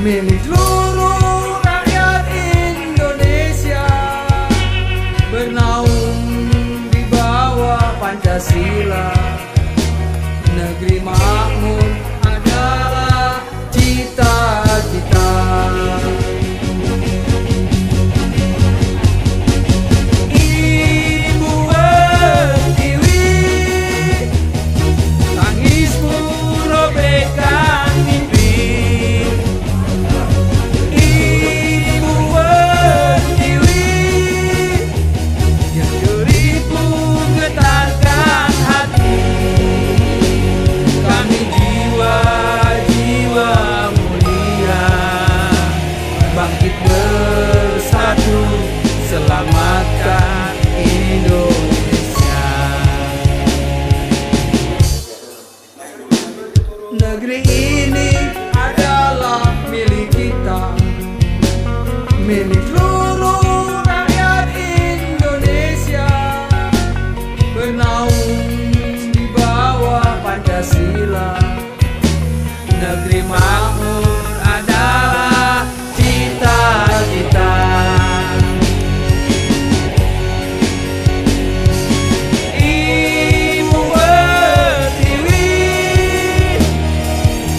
milik seluruh rakyat Indonesia, bernaung di bawah Pancasila. Negeri makmur adalah cita-cita. Ibu Pertiwi, tangismu robekkan mimpi. Ibu Pertiwi, yang jerimu getarkan hati. Kami jiwa-jiwa mulia, bangkit bersatu, selamatkan Indonesia. Negeri ini adalah milik kita, milik seluruh rakyat Indonesia, bernaung di bawah Pancasila. Negeri makmur adalah cita-cita. Ibu Pertiwi,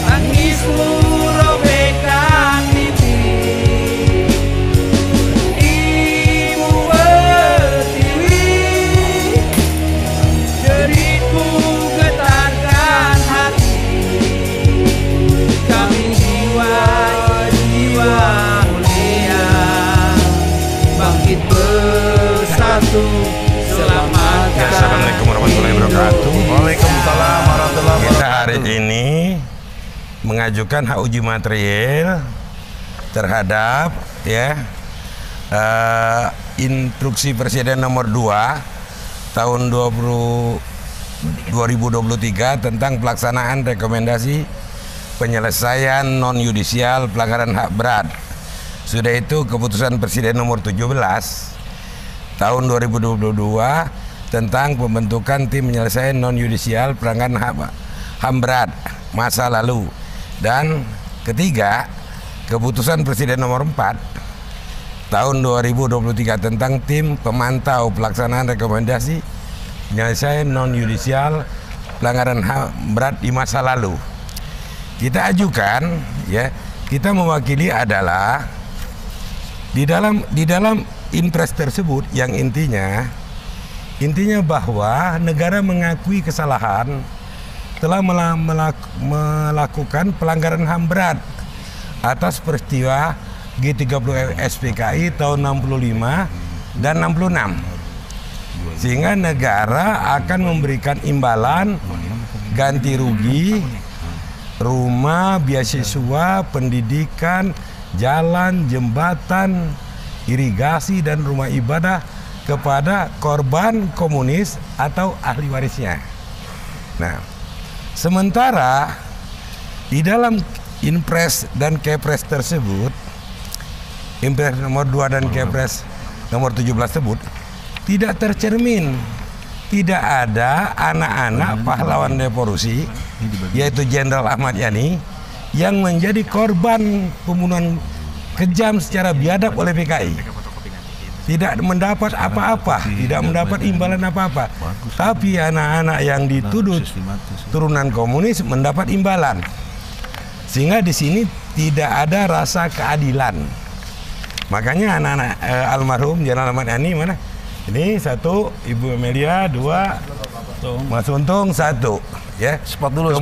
tangismu robekkan mimpi. Ibu Pertiwi, jeritmu getarkan hati. Kami jiwa-jiwa mulia, bangkit bersatu, selamatkan. Assalamualaikum warahmatullahi wabarakatuh. Waalaikumsalam warahmatullahi Kita wabarakatuh. hari ini mengajukan hak uji material terhadap instruksi Presiden nomor 2 tahun 2023 tentang pelaksanaan rekomendasi penyelesaian non yudisial pelanggaran hak berat. Sudah itu keputusan Presiden nomor 17 tahun 2022 tentang pembentukan tim penyelesaian non yudisial pelanggaran HAM berat masa lalu. Dan ketiga, keputusan Presiden nomor 4 tahun 2023 tentang tim pemantau pelaksanaan rekomendasi penyelesaian non yudisial pelanggaran HAM berat di masa lalu. Kita ajukan, kita mewakili adalah di dalam impres tersebut yang intinya bahwa negara mengakui kesalahan telah melakukan pelanggaran HAM berat atas peristiwa G30 SPKI tahun 65 dan 66, sehingga negara akan memberikan imbalan ganti rugi rumah, beasiswa, pendidikan, jalan, jembatan, irigasi, dan rumah ibadah kepada korban komunis atau ahli warisnya. Nah, sementara di dalam Inpres dan Kepres tersebut, Inpres nomor 2 dan Kepres nomor 17 tersebut tidak tercermin, tidak ada anak-anak pahlawan revolusi, yaitu Jenderal Ahmad Yani, yang menjadi korban pembunuhan kejam secara biadab oleh PKI. Tidak mendapat apa-apa, tidak mendapat imbalan apa-apa. Tapi anak-anak yang dituduh turunan komunis mendapat imbalan. Sehingga di sini tidak ada rasa keadilan. Makanya anak-anak almarhum Jenderal Ahmad Yani mana? Ini satu, Ibu Amelia, 2, Mas Untung, 1. Ya, Spot dulu.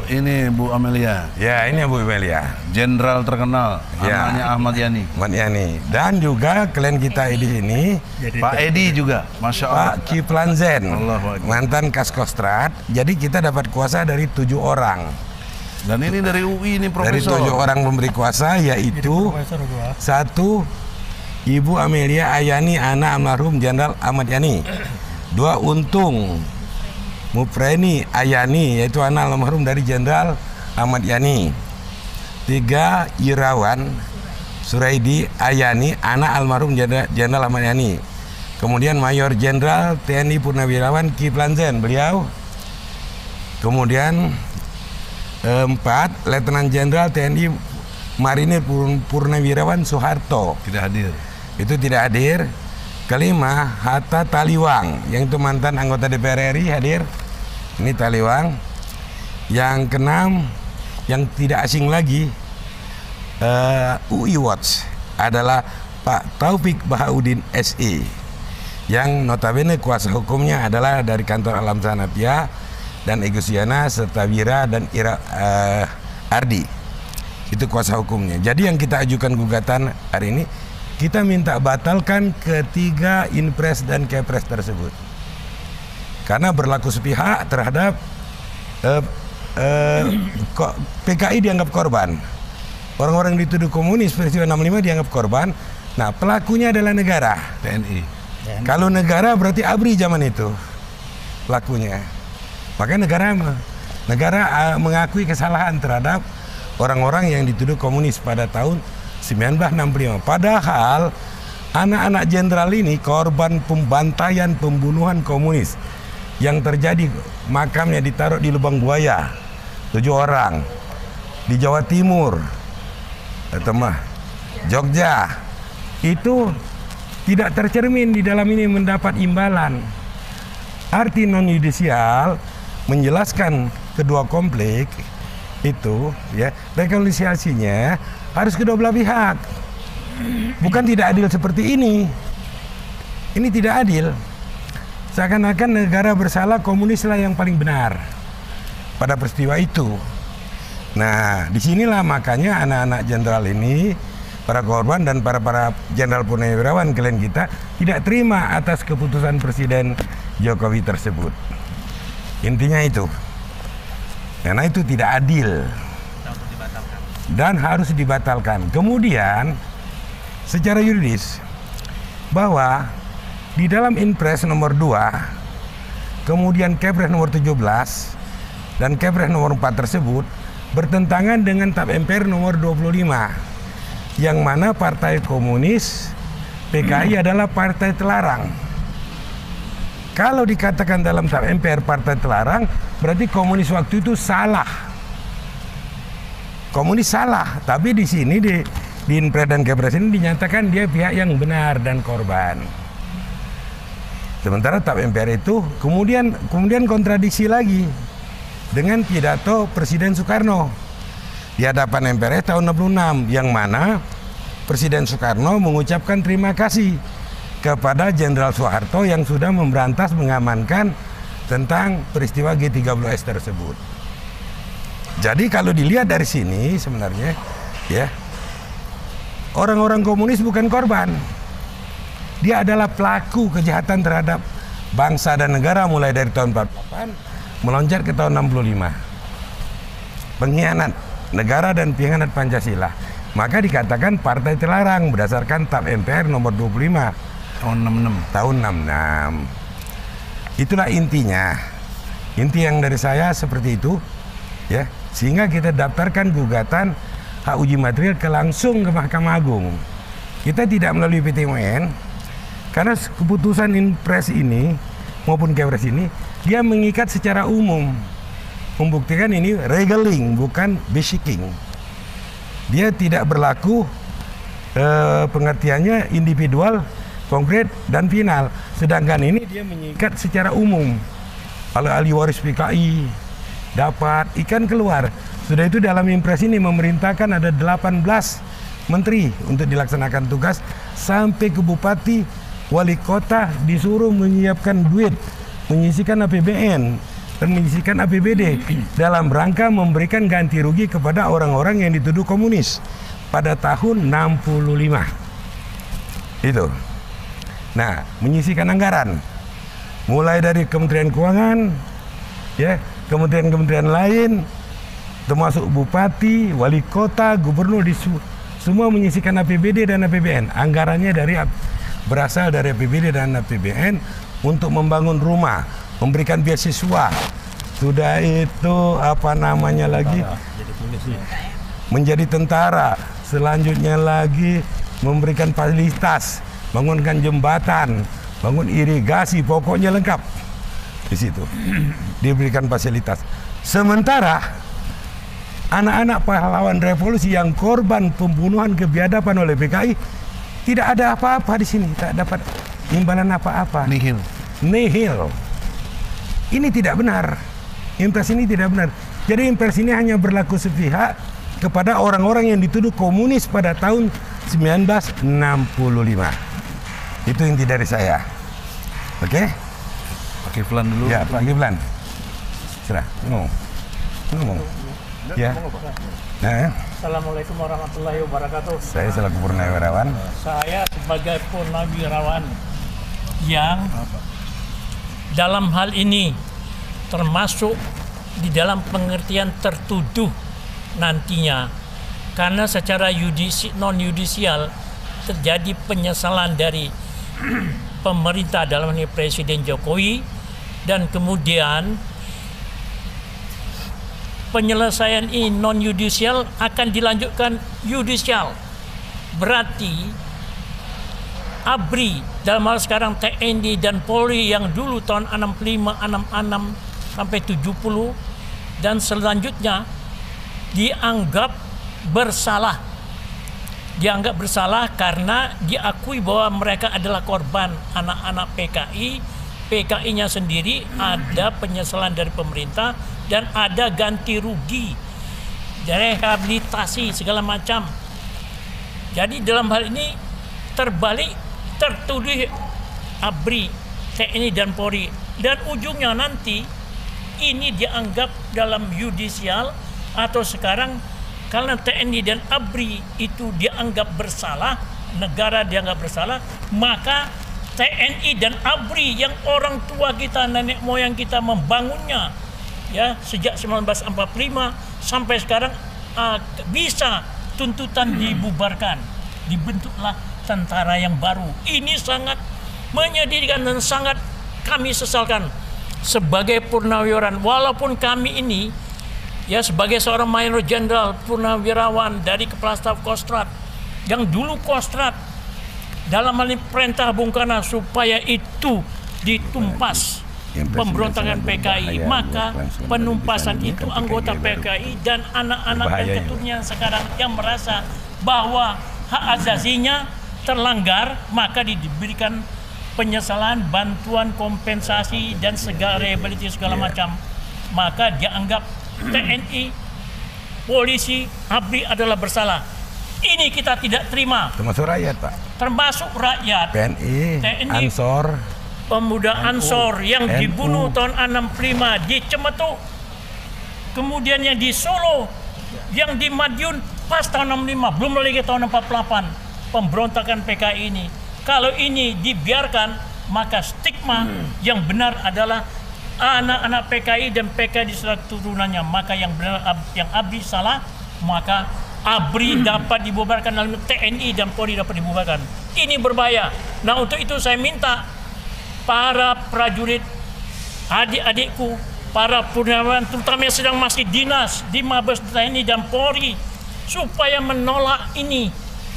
Ini Bu Amelia. Ya, ini Bu Amelia, Jenderal terkenal, anaknya Ahmad Yani. Ahmad Yani. Dan juga klien kita di sini, Pak Edi juga, Masya Allah. Pak Kiflan Zen, Allahu Akbar. mantan Kaskostrat. Jadi kita dapat kuasa dari 7 orang. Dan ini dari UI, ini Dari profesor. 7 orang memberi kuasa, yaitu 1, Ibu Amelia Ayani, anak almarhum Jenderal Ahmad Yani. 2, Untung Mupreni Ayani, yaitu anak almarhum dari Jenderal Ahmad Yani. 3, Irawan Suraidi Ayani, anak almarhum Jenderal Ahmad Yani. Kemudian Mayor Jenderal TNI Purnawirawan Kiflan Zen, beliau. Kemudian 4, Letnan Jenderal TNI Marinir Purnawirawan Soeharto. Tidak hadir. Itu tidak hadir. Kelima, Hatta Taliwang, yang itu mantan anggota DPR RI hadir. Ini Taliwang. Yang keenam, yang tidak asing lagi, UI Watch adalah Pak Taufik Bahaudin SE, yang notabene kuasa hukumnya adalah dari kantor Alam Sanapia dan Egusiana serta Wira dan Ardi. Itu kuasa hukumnya. Jadi yang kita ajukan gugatan hari ini, kita minta batalkan ketiga Inpres dan Kepres tersebut karena berlaku sepihak terhadap PKI dianggap korban. Orang-orang yang dituduh komunis peristiwa 65 dianggap korban. Nah, pelakunya adalah negara, TNI. Kalau negara berarti ABRI zaman itu pelakunya. Makanya negara mengakui kesalahan terhadap orang-orang yang dituduh komunis pada tahun 1965. Padahal anak-anak jenderal ini korban pembantaian, pembunuhan komunis yang terjadi. Makamnya ditaruh di lubang buaya, 7 orang di Jawa Timur, Jogja. Itu tidak tercermin di dalam ini mendapat imbalan. Arti non yudisial menjelaskan kedua konflik itu, ya, rekonsiliasinya harus kedua belah pihak. Bukan tidak adil seperti ini. Ini tidak adil. Seakan-akan negara bersalah, komunislah yang paling benar pada peristiwa itu. Nah, disinilah makanya anak-anak jenderal ini, para korban dan para jenderal purnawirawan klien kita tidak terima atas keputusan Presiden Jokowi tersebut. Intinya itu. Karena itu tidak adil dan harus dibatalkan. Kemudian secara yuridis bahwa di dalam Inpres nomor 2, kemudian Kepres nomor 17 dan Kepres nomor 4 tersebut bertentangan dengan TAP MPR nomor 25, yang mana Partai Komunis PKI adalah partai terlarang. Kalau dikatakan dalam TAP MPR partai terlarang, berarti komunis waktu itu salah. Komunis salah, tapi di sini di Inpres dan Kepres ini dinyatakan dia pihak yang benar dan korban. Sementara TAP MPR itu kemudian kontradiksi lagi dengan pidato Presiden Soekarno di hadapan MPR tahun 66, yang mana Presiden Soekarno mengucapkan terima kasih kepada Jenderal Soeharto yang sudah memberantas mengamankan tentang peristiwa G30S tersebut. Jadi kalau dilihat dari sini sebenarnya, ya, orang-orang komunis bukan korban. Dia adalah pelaku kejahatan terhadap bangsa dan negara mulai dari tahun 48 melonjak ke tahun 65. Pengkhianat negara dan pengkhianat Pancasila. Maka dikatakan partai terlarang berdasarkan TAP MPR nomor 25 tahun 66. Tahun 66. Itulah intinya. Inti yang dari saya seperti itu, ya. Sehingga kita daftarkan gugatan hak uji material langsung ke Mahkamah Agung. Kita tidak melalui PT UN karena keputusan Inpres ini maupun Kepres ini dia mengikat secara umum, membuktikan ini regaling bukan basicking. Dia tidak berlaku pengertiannya individual, konkret dan final. Sedangkan ini dia mengikat secara umum. Kalau ahli waris PKI dapat ikan keluar. Sudah itu dalam Inpres ini memerintahkan ada 18 menteri untuk dilaksanakan tugas, sampai ke bupati, wali kota disuruh menyiapkan duit, menyisikan APBN dan menyisikan APBD dalam rangka memberikan ganti rugi kepada orang-orang yang dituduh komunis pada tahun 65. Itu. Nah, menyisikan anggaran mulai dari Kementerian Keuangan, ya, kementerian-kementerian lain, termasuk bupati, wali kota, gubernur, semua menyisikan APBD dan APBN. Anggarannya berasal dari APBD dan APBN untuk membangun rumah, memberikan beasiswa. Sudah itu apa namanya lagi? Menjadi tentara. Selanjutnya lagi memberikan fasilitas, bangunkan jembatan, bangun irigasi, pokoknya lengkap di situ. Diberikan fasilitas. Sementara anak-anak pahlawan revolusi yang korban pembunuhan kebiadaban oleh PKI, tidak ada apa-apa di sini, tak dapat imbalan apa-apa. Nihil. Nihil. Ini tidak benar. Impres ini tidak benar. Jadi impres ini hanya berlaku sepihak kepada orang-orang yang dituduh komunis pada tahun 1965. Itu inti dari saya. Oke? Pak Kiflan dulu. Ya, Pak Kiflan. Serah, ngomong. Ya. Nah, Assalamualaikum warahmatullahi wabarakatuh. saya selaku purnawirawan. Saya sebagai purnawirawan yang dalam hal ini termasuk di dalam pengertian tertuduh nantinya, karena secara non-yudisial terjadi penyesalan dari pemerintah dalam ini Presiden Jokowi, dan kemudian penyelesaian ini non-yudisial akan dilanjutkan yudisial. Berarti ABRI dalam hal sekarang TNI dan Polri yang dulu tahun 65, 66 sampai 70 dan selanjutnya dianggap bersalah. Dianggap bersalah karena diakui bahwa mereka adalah korban anak-anak PKI. PKI-nya sendiri ada penyesalan dari pemerintah dan ada ganti rugi, rehabilitasi segala macam. Jadi dalam hal ini terbalik, tertuduh ABRI, TNI dan Polri, dan ujungnya nanti ini dianggap dalam yudisial atau sekarang karena TNI dan ABRI itu dianggap bersalah, negara dianggap bersalah, maka TNI dan ABRI yang orang tua kita, nenek moyang kita membangunnya ya sejak 1945 sampai sekarang bisa tuntutan dibubarkan, dibentuklah tentara yang baru. Ini sangat menyedihkan dan sangat kami sesalkan sebagai purnawirawan. Walaupun kami ini ya sebagai seorang Mayor Jenderal purnawirawan dari Kepala Staf Kostrad yang dulu Kostrad dalam hal ini perintah Bung Karno supaya itu ditumpas pemberontakan PKI, maka penumpasan itu anggota PKI dan anak-anak dan keturunannya sekarang yang merasa bahwa hak asasinya terlanggar, maka diberikan penyesalan, bantuan, kompensasi dan segala rehabilitasi segala macam. Maka dianggap TNI, polisi, ABRI adalah bersalah. Ini kita tidak terima. Termasuk rakyat, Pak. Termasuk rakyat. TNI, Ansor, pemuda Ansor yang NU. dibunuh tahun 65 di Cemetuk, kemudian yang di Solo, yang di Madiun pas tahun 65, belum lagi tahun 48 pemberontakan PKI ini. Kalau ini dibiarkan, maka stigma yang benar adalah anak-anak PKI dan PKI di seluruh turunannya. Maka yang benar, yang ABRI salah, maka ABRI dapat dibubarkan, lalu TNI dan Polri dapat dibubarkan. Ini berbahaya. Nah, untuk itu saya minta para prajurit, adik-adikku, para purnawirawan terutama yang sedang masih dinas di Mabes TNI dan Polri supaya menolak ini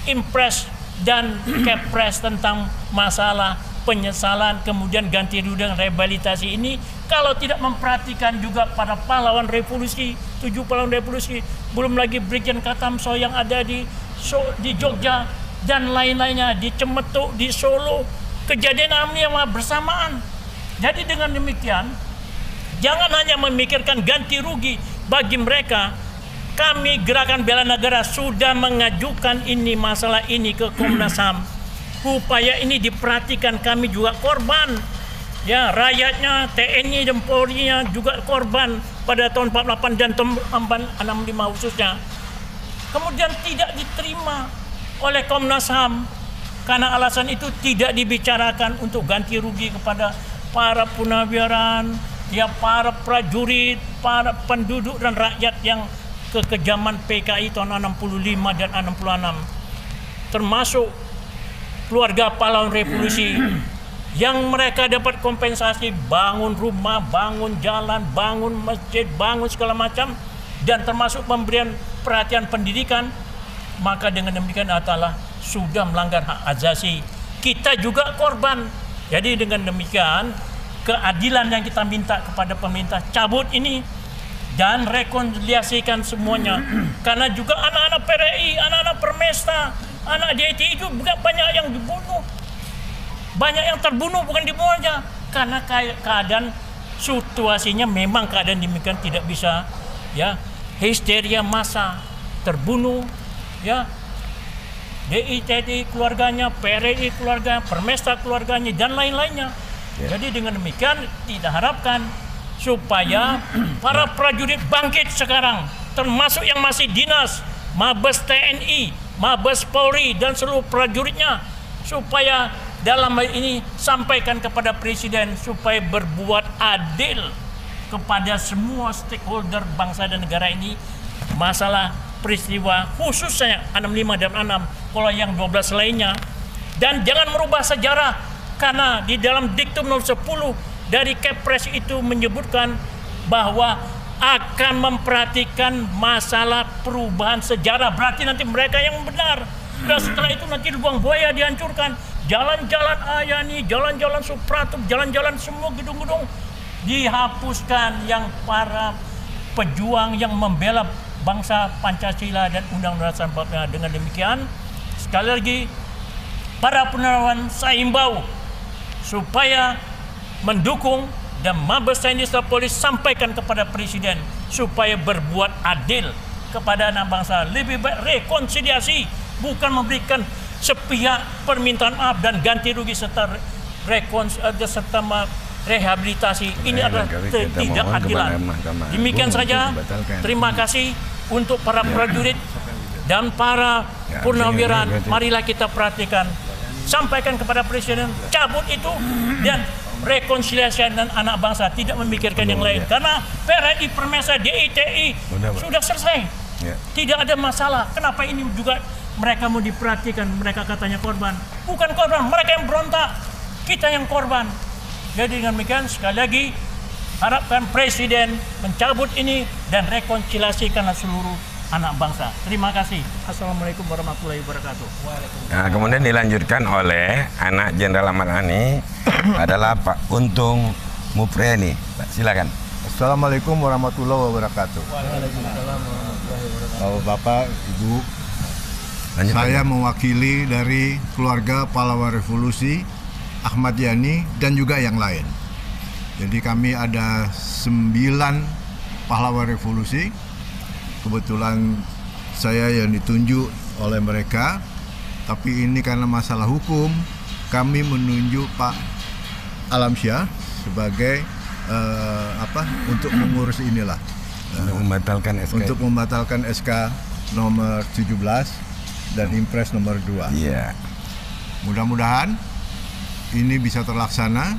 impres dan kepres tentang masalah penyesalan kemudian ganti rugi dan rehabilitasi ini. Kalau tidak memperhatikan juga pada pahlawan revolusi, 7 pahlawan revolusi, belum lagi Brigjen Katamso yang ada di Jogja dan lain-lainnya, di Cemetuk, di Solo, kejadian ini bersamaan. Jadi dengan demikian, jangan hanya memikirkan ganti rugi bagi mereka. Kami Gerakan Bela Negara sudah mengajukan ini masalah ini ke Komnas HAM. Upaya ini diperhatikan, kami juga korban. Ya, rakyatnya, TNI dan Polri-nya juga korban pada tahun 48 dan tahun 65 khususnya. Kemudian tidak diterima oleh Komnas HAM karena alasan itu tidak dibicarakan untuk ganti rugi kepada para purnawirawan, ya para prajurit, para penduduk dan rakyat yang kekejaman PKI tahun 65 dan 66, termasuk keluarga pahlawan revolusi yang mereka dapat kompensasi bangun rumah, bangun jalan, bangun masjid, bangun segala macam, dan termasuk pemberian perhatian pendidikan. Maka dengan demikian adalah sudah melanggar hak asasi. Kita juga korban. Jadi dengan demikian keadilan yang kita minta kepada pemerintah, cabut ini dan rekonsiliasikan semuanya. Karena juga anak-anak PRI, anak-anak Permesta, anak DITI itu juga banyak yang dibunuh, banyak yang terbunuh, bukan dibunuh aja, karena keadaan situasinya memang keadaan demikian, tidak bisa ya, histeria massa, terbunuh ya, DITI keluarganya, PRI keluarga, Permesta keluarganya, dan lain-lainnya. Jadi dengan demikian tidak harapkan supaya para prajurit bangkit sekarang, termasuk yang masih dinas, Mabes TNI, Mabes Polri, dan seluruh prajuritnya, supaya dalam hal ini sampaikan kepada Presiden supaya berbuat adil kepada semua stakeholder bangsa dan negara ini. Masalah peristiwa khususnya 65 dan 6, kalau yang 12 lainnya, dan jangan merubah sejarah, karena di dalam diktum nomor 10 dari Kepres itu menyebutkan bahwa akan memperhatikan masalah perubahan sejarah. Berarti nanti mereka yang benar. Dan setelah itu nanti Lubang Buaya dihancurkan, jalan-jalan Ayani, jalan-jalan Suprapto, jalan-jalan semua gedung-gedung dihapuskan, yang para pejuang yang membela bangsa Pancasila dan Undang-Undang Dasar 45. Dengan demikian, sekali lagi para purnawirawan saya himbau supaya mendukung, dan Mabes TNI dan Polri sampaikan kepada Presiden supaya berbuat adil kepada anak bangsa. Lebih baik rekonsiliasi, bukan memberikan sepihak permintaan maaf dan ganti rugi serta rehabilitasi. Ini adalah ketidakadilan. Demikian saja. Terima kasih untuk para prajurit dan para purnawirawan. Marilah kita perhatikan, sampaikan kepada Presiden, cabut itu, dan rekonsiliasi dan anak bangsa, tidak memikirkan yang lain. Karena PRI, Permesa, DITI sudah selesai, tidak ada masalah. Kenapa ini juga mereka mau diperhatikan? Mereka katanya korban, bukan korban, mereka yang berontak, kita yang korban. Jadi dengan demikian, sekali lagi harapkan Presiden mencabut ini dan rekonsiliasikanlah seluruh anak bangsa. Terima kasih. Assalamualaikum warahmatullahi wabarakatuh. Nah, kemudian dilanjutkan oleh anak Jenderal Ahmad Yani adalah Pak Untung Mupreni. Silakan. Assalamualaikum warahmatullahi wabarakatuh. Waalaikumsalam warahmatullahi wabarakatuh. Bapak, Ibu, saya mewakili dari keluarga pahlawan revolusi Ahmad Yani dan juga yang lain. Jadi kami ada 9 pahlawan revolusi. Kebetulan saya yang ditunjuk oleh mereka, tapi ini karena masalah hukum, kami menunjuk Pak Alamsyah sebagai untuk mengurus inilah, untuk membatalkan SK nomor 17 dan Impres nomor 2. Mudah-mudahan ini bisa terlaksana,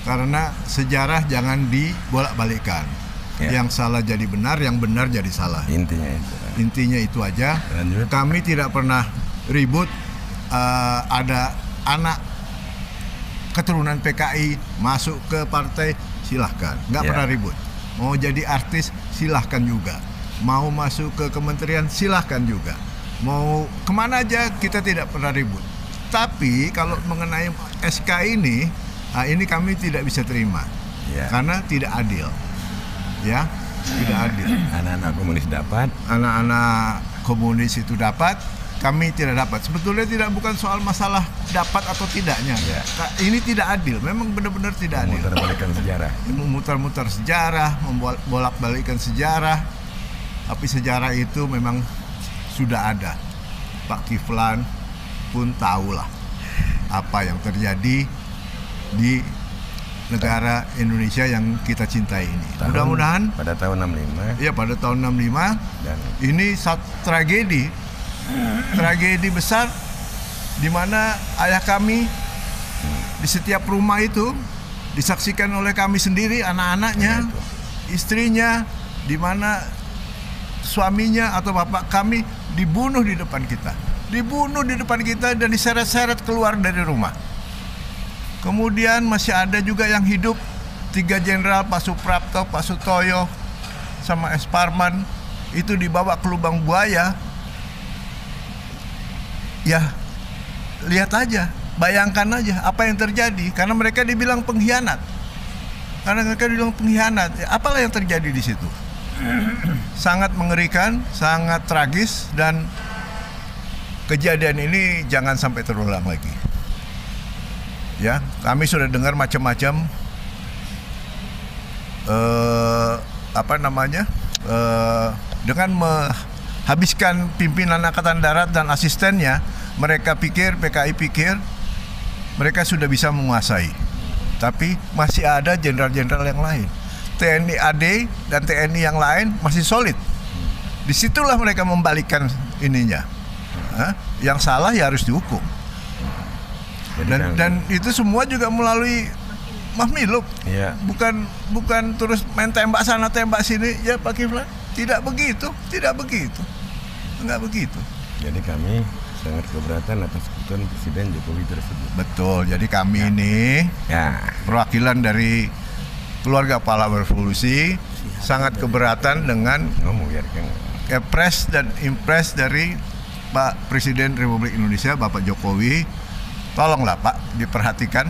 karena sejarah jangan dibolak-balikkan. Yang salah jadi benar, yang benar jadi salah. Intinya itu aja. Kami tidak pernah ribut. Ada anak keturunan PKI masuk ke partai, silahkan, nggak pernah ribut. Mau jadi artis, silahkan juga. Mau masuk ke kementerian, silahkan juga. Mau kemana aja, kita tidak pernah ribut. Tapi kalau mengenai SK ini kami tidak bisa terima, karena tidak adil. Tidak adil. Anak-anak komunis dapat, anak-anak komunis itu dapat, kami tidak dapat. Sebetulnya bukan soal masalah dapat atau tidaknya. Ini tidak adil, memang benar-benar tidak adil. Memutar-balikan sejarah. Memutar-mutar sejarah, membolak-balikan sejarah. Tapi sejarah itu memang sudah ada. Pak Kiflan pun tahulah apa yang terjadi di negara Indonesia yang kita cintai ini. Mudah-mudahan pada tahun 65. Ya, pada tahun 65. Dan ini satu tragedi besar, di mana ayah kami di setiap rumah itu disaksikan oleh kami sendiri, anak-anaknya, istrinya, di mana suaminya atau bapak kami dibunuh di depan kita. Dibunuh di depan kita dan diseret-seret keluar dari rumah. Kemudian masih ada juga yang hidup, 3 jenderal, Pak Suprapto, Pak Sutoyo, sama S. Parman, itu dibawa ke Lubang Buaya. Ya, lihat aja, bayangkan aja apa yang terjadi, karena mereka dibilang pengkhianat. Karena mereka bilang pengkhianat. Apalah yang terjadi di situ? Sangat mengerikan, sangat tragis, dan kejadian ini jangan sampai terulang lagi. Ya, kami sudah dengar macam-macam dengan menghabiskan pimpinan Angkatan Darat dan asistennya, mereka pikir, PKI pikir mereka sudah bisa menguasai. Tapi masih ada jenderal-jenderal yang lain. TNI AD dan TNI yang lain masih solid. Disitulah mereka membalikkan ininya. Yang salah ya harus dihukum. Dan itu semua juga melalui Mahmilub. Iya. Bukan terus main tembak sana tembak sini ya Pak Kiflan. Tidak begitu. Enggak begitu. Jadi kami sangat keberatan atas keputusan Presiden Jokowi tersebut. Betul. Jadi kami ini perwakilan dari keluarga pahlawan revolusi sangat keberatan dengan Kepres dan Impres dari Pak Presiden Republik Indonesia Bapak Jokowi. Tolonglah Pak diperhatikan,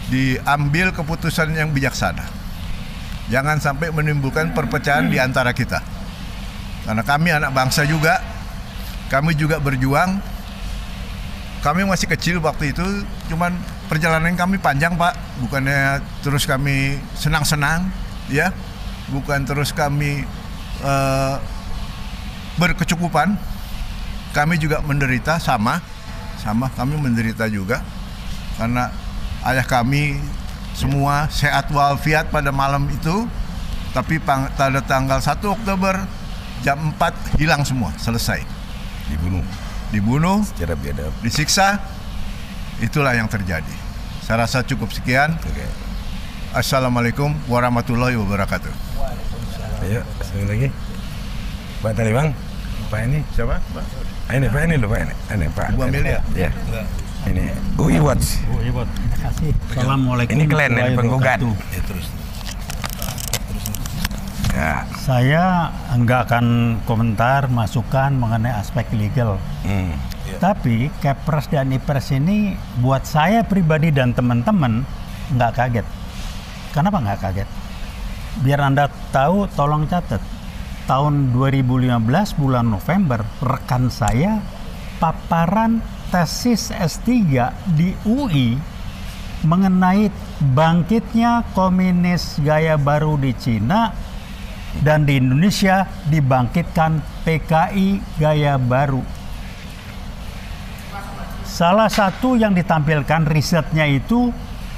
diambil keputusan yang bijaksana. Jangan sampai menimbulkan perpecahan di antara kita. Karena kami anak bangsa juga, kami juga berjuang. Kami masih kecil waktu itu, cuman perjalanan kami panjang Pak. Bukannya terus kami senang-senang, ya, bukan terus kami berkecukupan. Kami juga menderita sama kami menderita juga. Karena ayah kami semua sehat walafiat pada malam itu, tapi pada tanggal 1 Oktober jam 4 hilang semua, selesai. Dibunuh, secara biadab, disiksa. Itulah yang terjadi. Saya rasa cukup sekian. Assalamualaikum warahmatullahi wabarakatuh. Ayo, sekali lagi. Pak tadi Bang, Pak ini siapa? Ini Pak ini loh Pak ini. Ini Pak. Bu Amelia. Ya. Ini UI Watch. Terima kasih. Assalamualaikum. Ini kalian yang penggugat. Ya, terus. Ya. Saya enggak akan komentar masukan mengenai aspek legal. Tapi Kepres dan Ipres ini buat saya pribadi dan teman-teman nggak kaget. Kenapa nggak kaget? Biar Anda tahu, tolong catat. Tahun 2015 bulan November, rekan saya paparan tesis S3 di UI mengenai bangkitnya komunis gaya baru di Cina dan di Indonesia dibangkitkan PKI gaya baru. Salah satu yang ditampilkan risetnya itu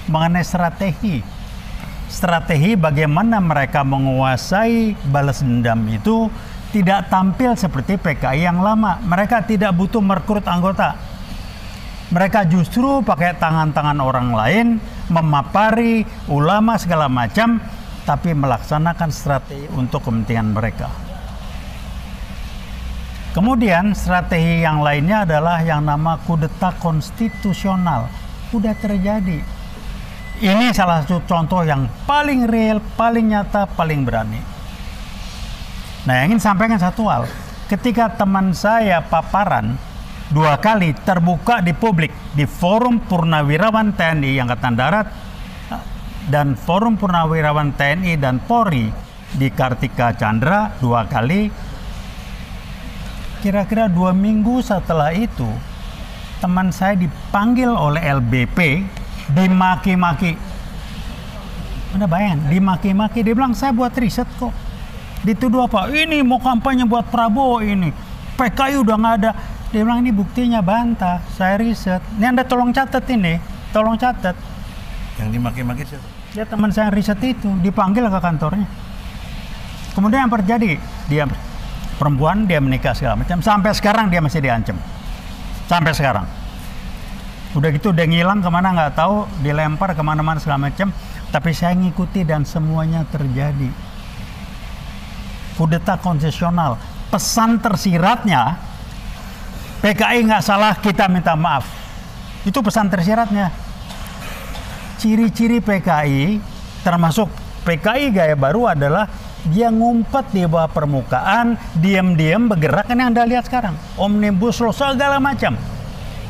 mengenai strategi bagaimana mereka menguasai balas dendam itu tidak tampil seperti PKI yang lama. Mereka tidak butuh merekrut anggota. Mereka justru pakai tangan-tangan orang lain, memapari ulama segala macam, tapi melaksanakan strategi untuk kepentingan mereka. Kemudian strategi yang lainnya adalah yang nama kudeta konstitusional. Sudah terjadi. Ini salah satu contoh yang paling real, paling nyata, paling berani. Nah, yang ingin sampaikan satu hal. Ketika teman saya paparan 2 kali terbuka di publik, di Forum Purnawirawan TNI Angkatan Darat dan Forum Purnawirawan TNI dan Polri di Kartika Chandra 2 kali. Kira-kira 2 minggu setelah itu, teman saya dipanggil oleh LBP, dimaki-maki. Anda bayangin, dimaki-maki. Dia bilang, saya buat riset kok. Dituduh apa? Ini mau kampanye buat Prabowo ini. PKI udah nggak ada. Dia bilang, ini buktinya bantah. Saya riset. Ini Anda tolong catat ini. Tolong catat. Yang dimaki-maki siapa? Ya teman saya riset itu. Dipanggil ke kantornya. Kemudian yang terjadi, dia perempuan, dia menikah segala macam. Sampai sekarang dia masih diancam. Sampai sekarang. Udah gitu dia ngilang kemana nggak tahu, dilempar kemana-mana segala macam. Tapi saya ngikuti dan semuanya terjadi. Kudeta konstitusional. Pesan tersiratnya, PKI nggak salah, kita minta maaf. Itu pesan tersiratnya. Ciri-ciri PKI, termasuk PKI gaya baru adalah dia ngumpet di bawah permukaan, diam-diam bergerak. Ini yang Anda lihat sekarang. Omnibus Law segala macam.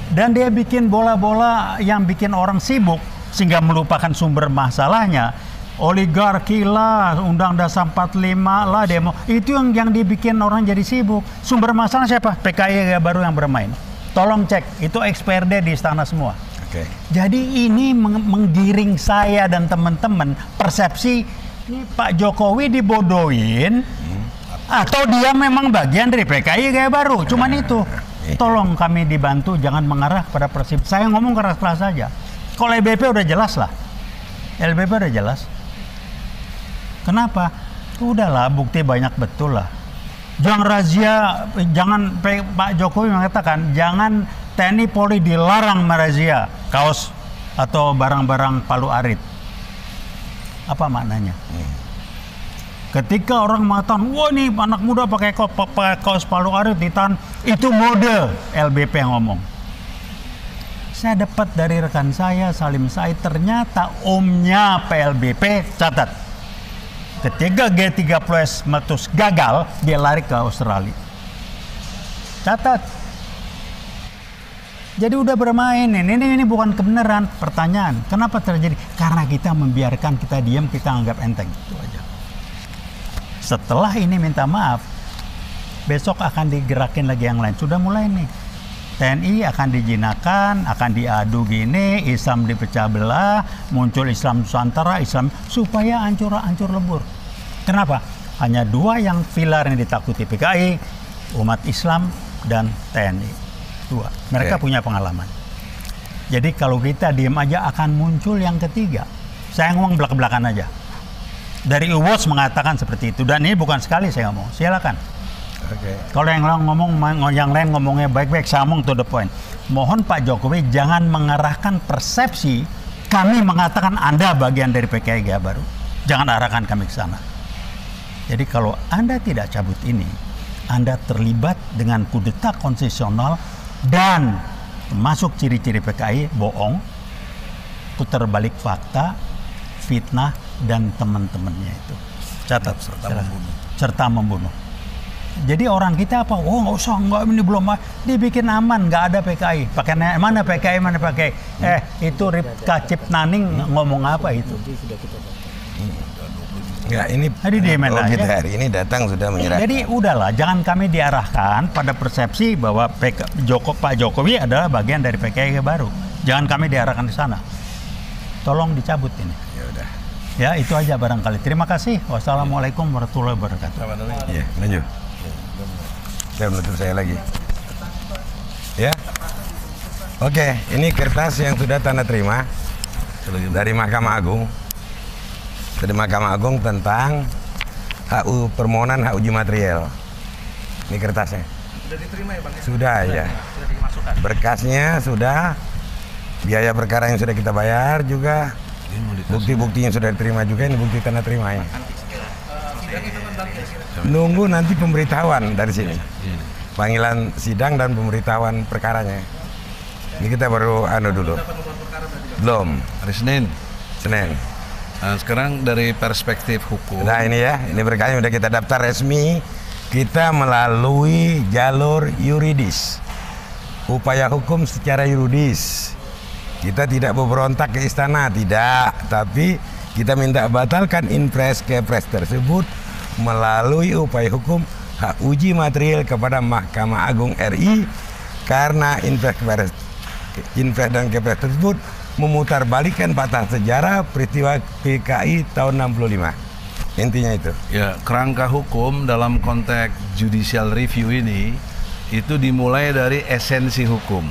Dan dia bikin bola-bola yang bikin orang sibuk sehingga melupakan sumber masalahnya. Oligarki lah, Undang Dasar 45 lah, demo. Itu yang dibikin orang jadi sibuk. Sumber masalah siapa? PKI baru yang bermain. Tolong cek, itu XPRD di istana semua. Jadi ini menggiring saya dan teman-teman persepsi ini Pak Jokowi dibodohin atau dia memang bagian dari PKI gaya baru. Cuman itu. Tolong kami dibantu, jangan mengarah pada persepsi. Saya ngomong keras-keras saja. Kalau LBP udah jelas lah. LBP udah jelas. Kenapa? Udahlah, bukti banyak betul lah. Jangan razia, jangan Pak Jokowi mengatakan jangan TNI Polri dilarang merazia kaos atau barang-barang palu arit. Apa maknanya? Ketika orang mengatakan, wah nih anak muda pakai kaos palu arit ditahan, itu mode. LBP yang ngomong. Saya dapat dari rekan saya Salim Said, ternyata omnya PLBP catat. Ketika G30S meletus gagal, dia lari ke Australia. Catat. Jadi udah bermain. Ini bukan kebenaran. Pertanyaan, kenapa terjadi? Karena kita membiarkan, kita diam, kita anggap enteng. Itu aja. Setelah ini minta maaf, besok akan digerakin lagi yang lain. Sudah mulai nih. TNI akan dijinakan, akan diadu gini, Islam dipecah belah, muncul Islam Nusantara, Islam supaya hancur lebur. Kenapa? Hanya dua yang pilar yang ditakuti PKI, umat Islam dan TNI. Dua. Mereka punya pengalaman. Jadi kalau kita diem aja akan muncul yang ketiga. Saya ngomong belak-belakan aja. Dari UWOS mengatakan seperti itu, dan ini bukan sekali saya ngomong. Silakan. Kalau yang lain ngomongnya baik-baik, saya ngomong to the point. Mohon Pak Jokowi jangan mengarahkan persepsi kami mengatakan Anda bagian dari PKI Gaya Baru. Jangan arahkan kami ke sana. Jadi kalau Anda tidak cabut ini, Anda terlibat dengan kudeta konstitusional dan masuk ciri-ciri PKI bohong, putar balik fakta, fitnah dan teman-temannya itu. Catat serta membunuh. Jadi orang kita apa? Oh nggak usah, nggak ini belum, dibikin aman, nggak ada PKI. Pakai mana PKI, mana PKI? Itu Ripka Cipnaning ngomong apa itu? Ya ini kita hari ini datang sudah menyerahkan. Jadi udahlah, jangan kami diarahkan pada persepsi bahwa Pak Jokowi adalah bagian dari PKI baru. Jangan kami diarahkan di sana. Tolong dicabut ini. Ya udah. Ya itu aja barangkali. Terima kasih. Wassalamualaikum warahmatullahi wabarakatuh. Ya lanjut. Saya menutup saya lagi. Ya. Oke, ini kertas yang sudah tanda terima dari Mahkamah Agung. Dari Mahkamah Agung tentang permohonan hak uji material. Ini kertasnya. Sudah diterima ya Bang? Sudah ya. Sudah dimasukkan. Berkasnya sudah. Biaya perkara yang sudah kita bayar juga. Bukti-bukti yang sudah diterima juga. Ini bukti tanda terima ya. Nunggu nanti pemberitahuan dari sini. Panggilan sidang dan pemberitahuan perkaranya. Ini kita baru dulu. Belum. Hari Senin. Nah, sekarang dari perspektif hukum. Nah ini ya, ini berkasnya sudah kita daftar resmi. Kita melalui jalur yuridis. Upaya hukum secara yuridis. Kita tidak berontak ke istana, tidak. Tapi kita minta batalkan impres kepres tersebut melalui upaya hukum hak uji material kepada Mahkamah Agung RI karena impres dan kepres tersebut memutarbalikkan patah sejarah peristiwa PKI tahun 65. Intinya itu. Ya, kerangka hukum dalam konteks judicial review ini itu dimulai dari esensi hukum.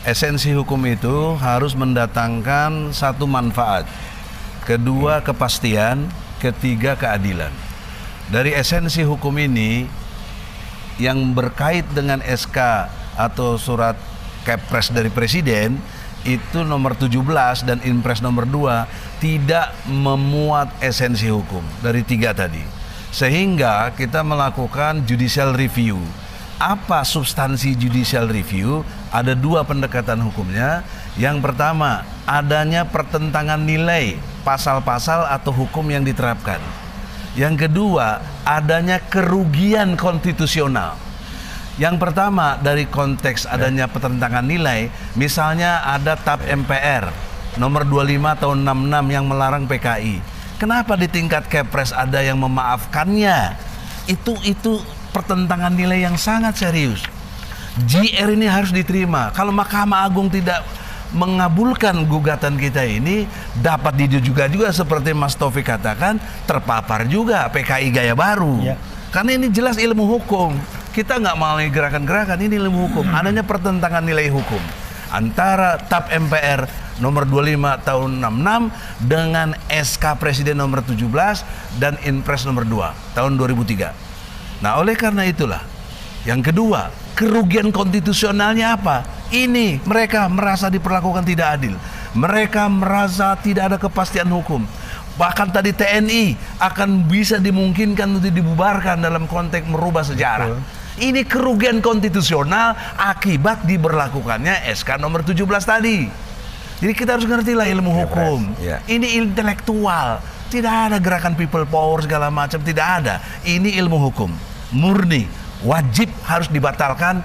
Esensi hukum itu harus mendatangkan satu manfaat, kedua kepastian, ketiga keadilan. Dari esensi hukum ini yang berkait dengan SK atau surat kepres dari Presiden itu nomor 17 dan impres nomor 2 tidak memuat esensi hukum dari 3 tadi. Sehingga kita melakukan judicial review. Apa substansi judicial review? Ada 2 pendekatan hukumnya. Yang pertama, adanya pertentangan nilai pasal-pasal atau hukum yang diterapkan. Yang kedua, adanya kerugian konstitusional. Yang pertama, dari konteks adanya pertentangan nilai, misalnya ada TAP MPR nomor 25 tahun 66 yang melarang PKI. Kenapa di tingkat Kepres ada yang memaafkannya? Itu pertentangan nilai yang sangat serius. JR ini harus diterima. Kalau Mahkamah Agung tidak mengabulkan gugatan kita ini, dapat juga seperti Mas Taufik katakan, terpapar juga PKI gaya baru. Ya. Karena ini jelas ilmu hukum. Kita nggak mau gerakan-gerakan, ini ilmu hukum. Adanya pertentangan nilai hukum antara TAP MPR nomor 25 tahun 66 dengan SK Presiden nomor 17 dan Inpres nomor 2 tahun 2003. Nah, oleh karena itulah, yang kedua, kerugian konstitusionalnya apa? Ini mereka merasa diperlakukan tidak adil. Mereka merasa tidak ada kepastian hukum. Bahkan tadi TNI akan bisa dimungkinkan untuk dibubarkan dalam konteks merubah sejarah. Betul. Ini kerugian konstitusional akibat diberlakukannya SK nomor 17 tadi. Jadi kita harus ngerti lah ilmu hukum. Ini intelektual. Tidak ada gerakan people power segala macam, tidak ada. Ini ilmu hukum. Murni, wajib harus dibatalkan.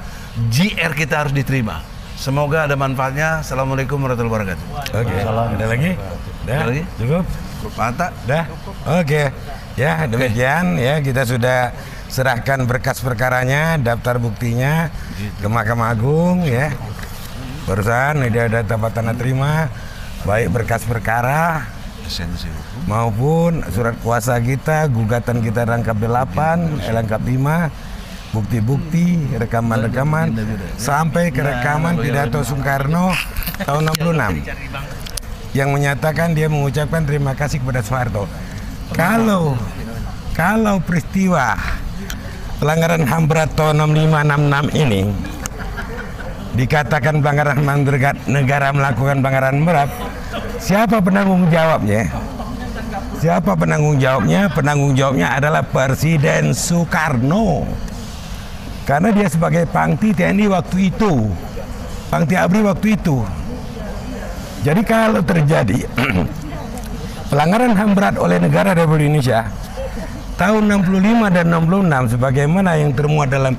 JR kita harus diterima. Semoga ada manfaatnya. Assalamualaikum warahmatullahi wabarakatuh. Oke. Ada lagi? Ada lagi? Cukup? Mata? Dah? Oke. Ya, demikian ya, kita sudah serahkan berkas perkaranya, daftar buktinya ke Mahkamah Agung ya. Barusan dia ada tanda terima, baik berkas perkara maupun surat kuasa kita, gugatan kita rangkap 8, lengkap 5, bukti-bukti, rekaman-rekaman, sampai ke rekaman pidato Soekarno tahun 66 yang menyatakan dia mengucapkan terima kasih kepada Soeharto. Kalau peristiwa pelanggaran HAM berat tahun 65-66 ini dikatakan pelanggaran HAM negara melakukan pelanggaran berat, siapa penanggung jawabnya? Siapa penanggung jawabnya? Penanggung jawabnya adalah Presiden Soekarno. Karena dia sebagai Pangti TNI waktu itu, Pangti ABRI waktu itu. Jadi kalau terjadi pelanggaran HAM berat oleh negara Republik Indonesia tahun 65 dan 66 sebagaimana yang termuat dalam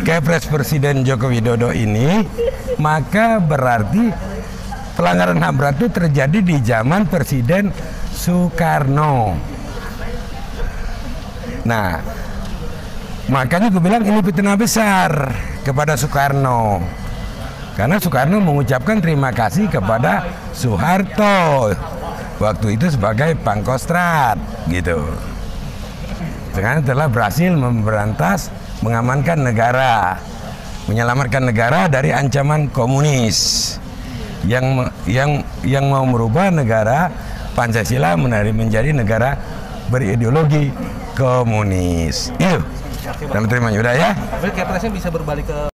Kepres Presiden Joko Widodo ini, maka berarti pelanggaran HAM berat itu terjadi di zaman Presiden Soekarno. Nah, makanya gue bilang ini fitnah besar kepada Soekarno. Karena Soekarno mengucapkan terima kasih kepada Soeharto waktu itu sebagai Pangkostrat gitu. Sekarang telah berhasil memberantas, mengamankan negara, menyelamatkan negara dari ancaman komunis yang mau merubah negara Pancasila menjadi negara berideologi komunis. Itu. Dan terima udah ya. Kepresnya bisa berbalik ke